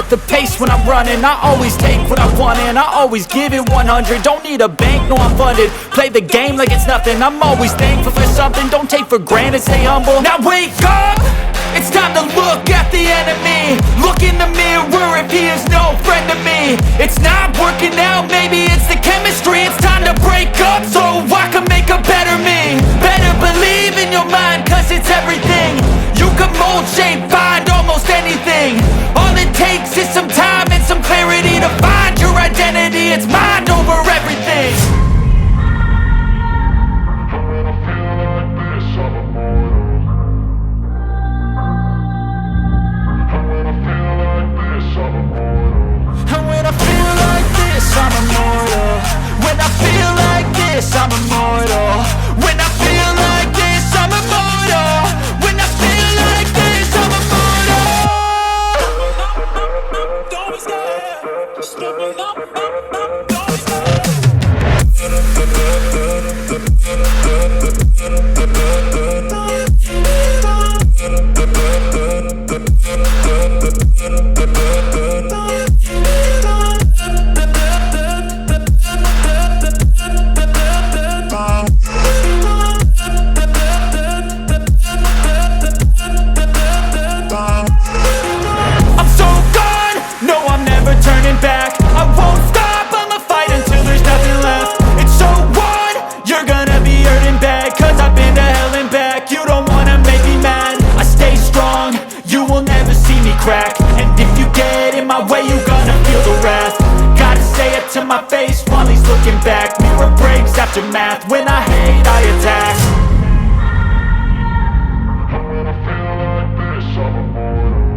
the pace when I'm running. I always take what I want and I always give it 100. Don't need a bank, no I'm funded. Play the game like it's nothing. I'm always thankful for something. Don't take for granted, stay humble. Now wake up! It's time to look at the enemy. Look in the mirror if he is no friend to me. It's not working out, maybe it's the chemistry. It's time to break up so I can make a better me. Better believe in your mind, cause it's everything. You can mold, shape, find almost anything. All it takes is some time and some clarity to find your identity. It's mind over everything. I'm immortal. When I feel like this, I'm immortal. When I feel like this, I'm immortal. When I feel like this, I'm immortal. Don't be scared. Just give me up. Don't be scared. And if you get in my way, you gonna feel the wrath. Gotta say it to my face while he's looking back. Mirror breaks after math. When I hate, I attack. When I feel like this, I'm immortal.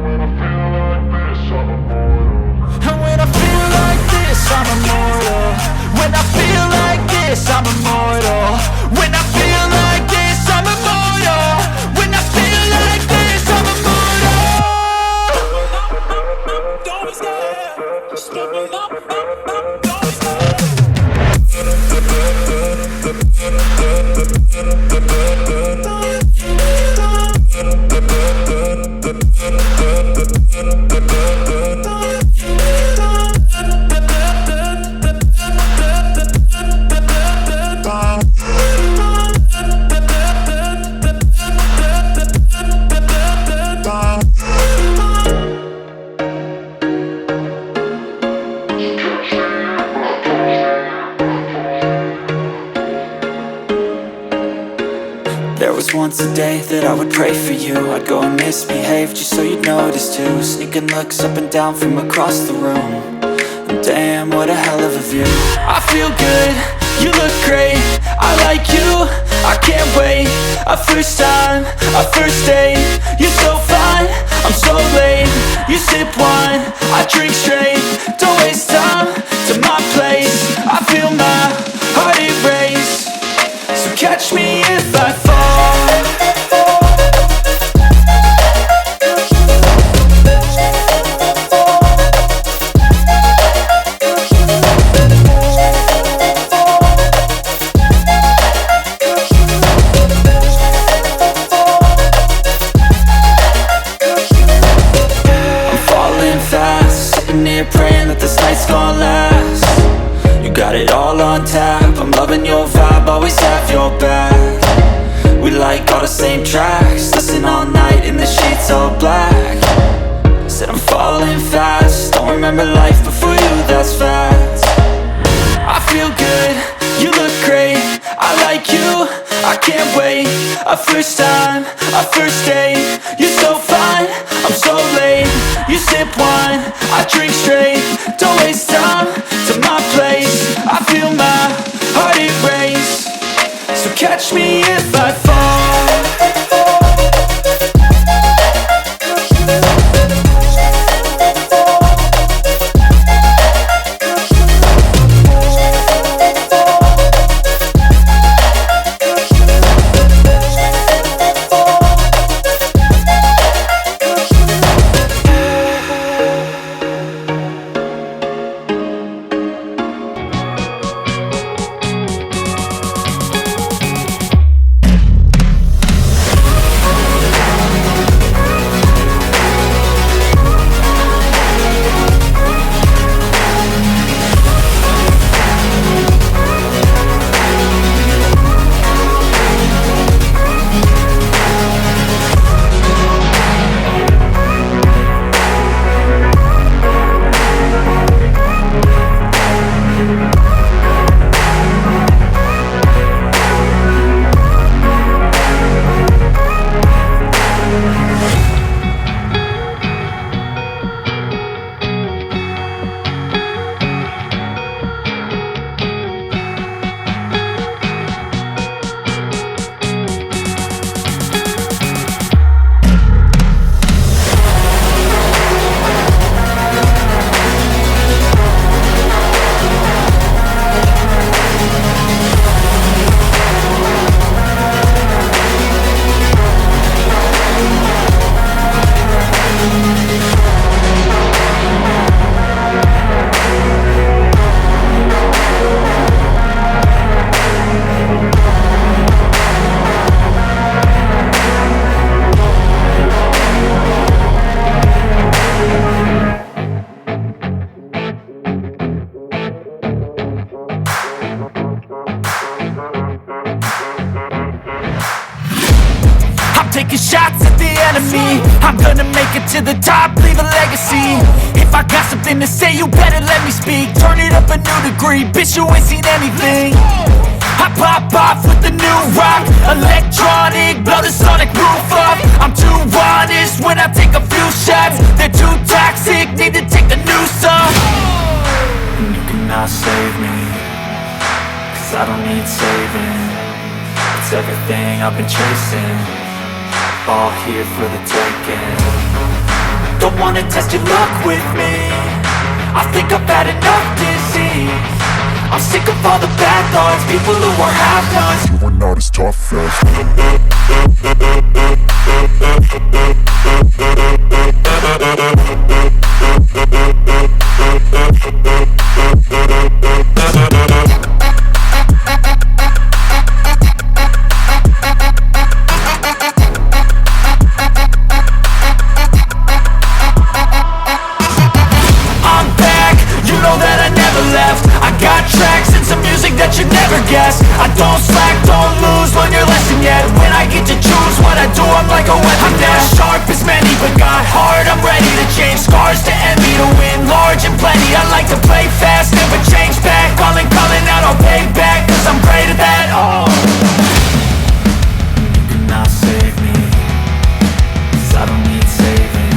When I feel like this, I'm immortal. And when I feel like this, I'm immortal. When I feel like this, I'm immortal. When I feel like this, I'm immortal. When I feel like this, I'm immortal. Don't be scared. Just give me up. Don't be scared. There was once a day that I would pray for you. I'd go and misbehave just so you'd notice too. Sneaking looks up and down from across the room. And damn, what a hell of a view. I feel good, you look great. I like you, I can't wait. A first time, a first date. You're so fine, I'm so late. You sip wine, I drink straight. Don't waste time to my place. I feel my heart erase. So catch me if I fall. Praying that this night's gonna last. You got it all on tap. I'm loving your vibe, always have your back. We like all the same tracks. Listen all night in the sheets all black. Said I'm falling fast. Don't remember life before you, that's fact. I feel good, you look great. I like you, I can't wait. A first time, a first date. You're so fine, I'm so late. You sip wine, I drink straight. Don't waste time to my place. I feel my heart erase. So catch me if I fall. I'm gonna make it to the top, leave a legacy. If I got something to say, you better let me speak. Turn it up a new degree, bitch, you ain't seen anything. I pop off with the new rock, electronic, blow the sonic roof up. I'm too honest when I take a few shots. They're too toxic, need to take the noose off. And you cannot save me, 'cause I don't need saving. It's everything I've been chasing, all here for the taking. Don't wanna test your luck with me, I think I've had enough disease. I'm sick of all the bad thoughts, people who are half-nots. You are not as tough as I'm back, you know that I never left. I got tracks and some music that you never guess. I don't slack, don't lose, learn your lesson yet. When I get to choose what I do, I'm like a weapon. I'm not sharp as many, but got hard. I'm ready to change scars to envy, to win large and plenty. I like to play fast, never change back. Calling out, I'll pay back, 'cause I'm great at that. Oh, You cannot save me, 'cause I don't need saving.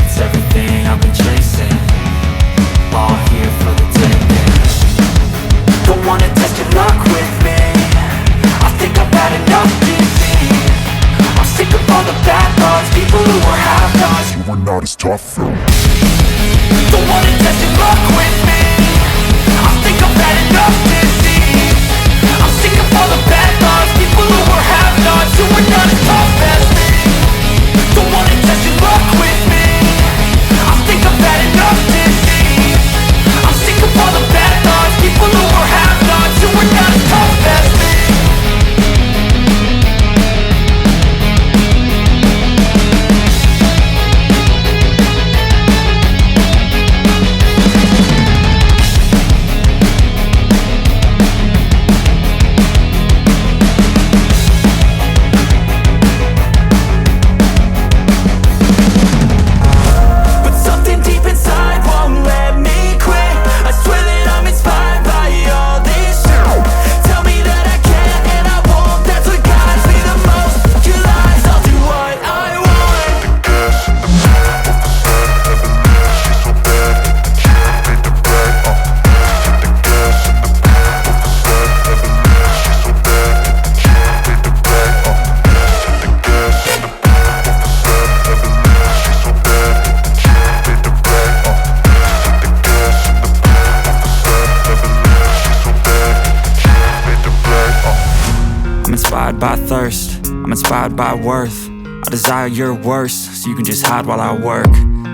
It's everything I've been chasing, all here for the taking. don't wanna test your luck with me, I think I've had enough disease. I'm sick of all the bad thoughts, people who are half-nots. you are not as tough as Don't wanna test your luck with me, I think I've had enough disease. I'm sick of all the bad thoughts, people who are half-nots, who are not as tough as me. Don't wanna test your luck with me, I think I've had enough disease. I'm sick of all the bad thoughts, people who are half-nots, who are not as tough as me. But something deep inside won't let me quit. I swear that I'm inspired by all this shit. Tell me that I can and I won't, that's what guides me the most. Your lies, I'll do what I want. I'm inspired by thirst, I'm inspired by worth. I desire your worst, so you can just hide while I work.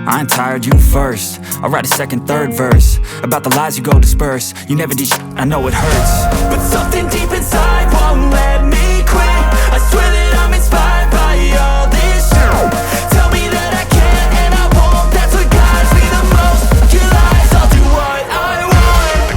I ain't tired, you first. I'll write a second, third verse about the lies you go disperse. You never did shit, I know it hurts. But something deep inside won't let me quit. I swear that I'm inspired by all this shit. Tell me that I can and I won't, that's what guides me the most. Your lies, I'll do what I want.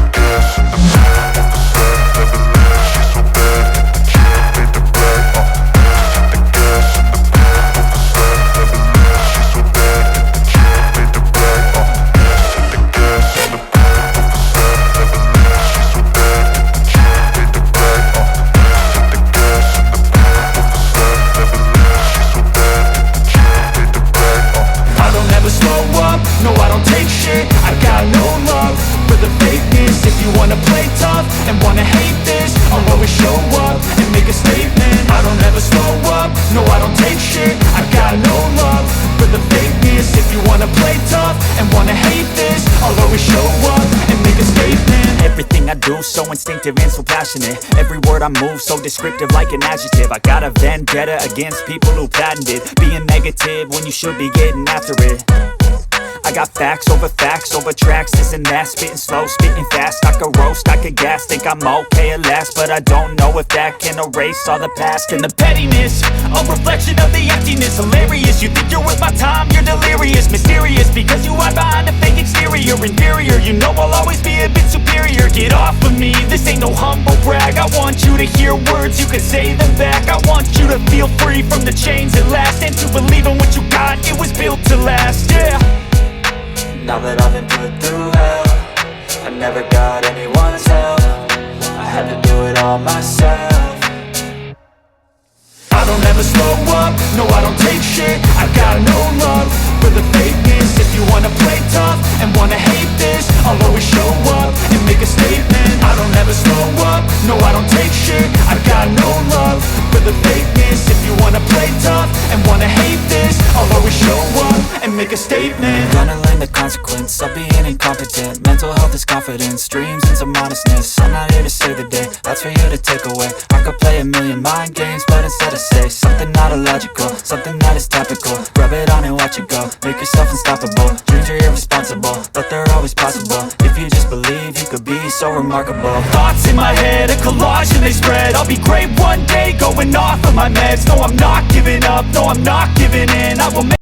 I don't ever slow up, no I don't take shit. I got no love for the fakeness. If you wanna play tough and wanna hate this, I'll always show up and make a statement. I don't ever slow up, no I don't take shit. I got no love for the fakeness. If you wanna play tough and wanna hate this, I'll always show up and make a statement. Everything I do so instinctive and so passionate. Every word I move so descriptive like an adjective. I got a vendetta against people who patented being negative when you should be getting after it. I got facts over tracks, this and that. Spitting slow, spitting fast, I could roast, I could gas. Think I'm okay at last, but I don't know if that can erase all the past. And the pettiness, a reflection of the emptiness. Hilarious, you think you're worth my time, you're delirious. Mysterious, because you hide behind a fake exterior. Inferior, you know I'll always be a bit superior. Get off of me, this ain't no humble brag. I want you to hear words, you can say them back. I want you you to feel free from the chains at last, and to believe in what you got, it was built to last, yeah. Now that I've been put through hell, I never got anyone's help. I had to do it all myself. I don't ever slow up, no I don't take shit. I got no love for the fakeness. If you wanna play tough and wanna hate this, I'll always show up and make a statement. I don't ever slow up, no I don't take shit. I got no love for the fakeness. If you wanna play tough and wanna hate this, I'll always show up and make a statement. Gonna learn the consequence of being incompetent. Mental health is confidence, dreams and some honestness. I'm not here to save the day, that's for you to take away. I could play a million mind games, but instead I say something not illogical, something that is topical. Rub it on and watch it go, make yourself unstoppable. Dreams are irresponsible, but they're always possible. If you just believe, you could be so remarkable. Thoughts in my head, a collage and they spread. I'll be great one day, going off of my meds. No, I'm not giving up, no, I'm not giving in. I will make